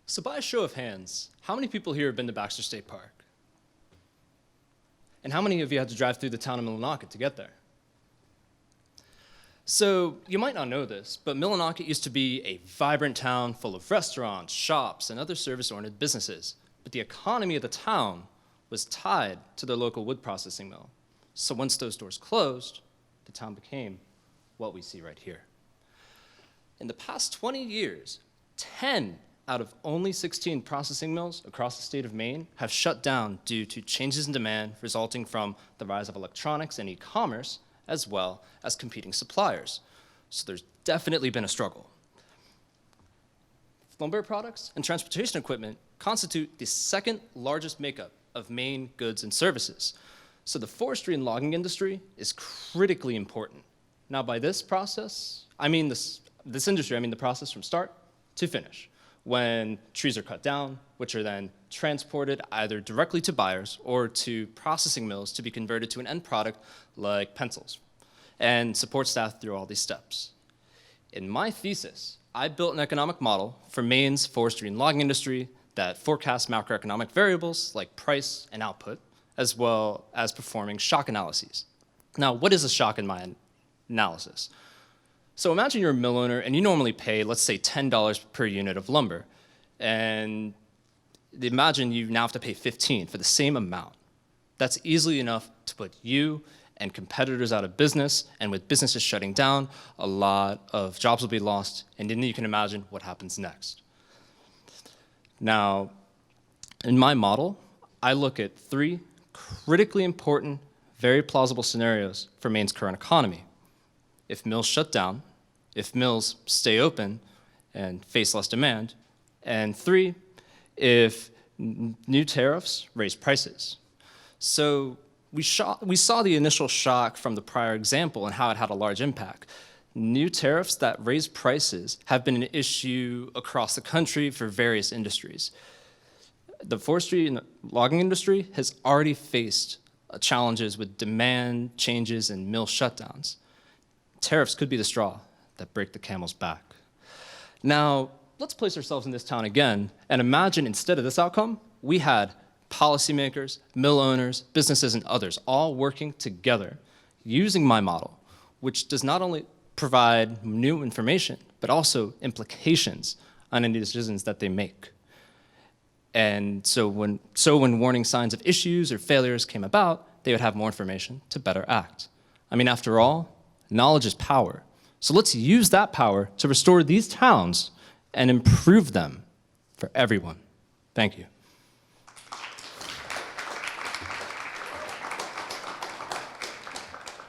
So by a show of hands, how many people here have been to Baxter State Park? And how many of you had to drive through the town of Millinocket to get there? So you might not know this, but Millinocket used to be a vibrant town full of restaurants, shops, and other service-oriented businesses. But the economy of the town was tied to their local wood processing mill. So once those doors closed, the town became what we see right here. In the past 20 years, 10 out of only 16 processing mills across the state of Maine have shut down due to changes in demand resulting from the rise of electronics and e-commerce, as well as competing suppliers. So there's definitely been a struggle. Lumber products and transportation equipment constitute the second largest makeup of Maine goods and services. So the forestry and logging industry is critically important. Now by this process, I mean this industry, I mean the process from start to finish, when trees are cut down, which are then transported either directly to buyers or to processing mills to be converted to an end product like pencils, and support staff through all these steps. In my thesis, I built an economic model for Maine's forestry and logging industry that forecasts macroeconomic variables like price and output, as well as performing shock analyses. Now, what is a shock in my analysis? So imagine you're a mill owner and you normally pay, let's say, $10 per unit of lumber. And imagine you now have to pay $15 for the same amount. That's easily enough to put you and competitors out of business, and with businesses shutting down, a lot of jobs will be lost, and then you can imagine what happens next. Now, in my model, I look at 3 critically important, very plausible scenarios for Maine's current economy. If mills shut down, if mills stay open and face less demand, and 3, if new tariffs raise prices. So we saw the initial shock from the prior example and how it had a large impact. New tariffs that raise prices have been an issue across the country for various industries. The forestry and logging industry has already faced challenges with demand changes and mill shutdowns. Tariffs could be the straw that break the camel's back. Now, let's place ourselves in this town again and imagine instead of this outcome, we had policymakers, mill owners, businesses, and others all working together using my model, which does not only provide new information, but also implications on any decisions that they make. And so when warning signs of issues or failures came about, they would have more information to better act. I mean, after all, knowledge is power. So let's use that power to restore these towns and improve them for everyone. Thank you.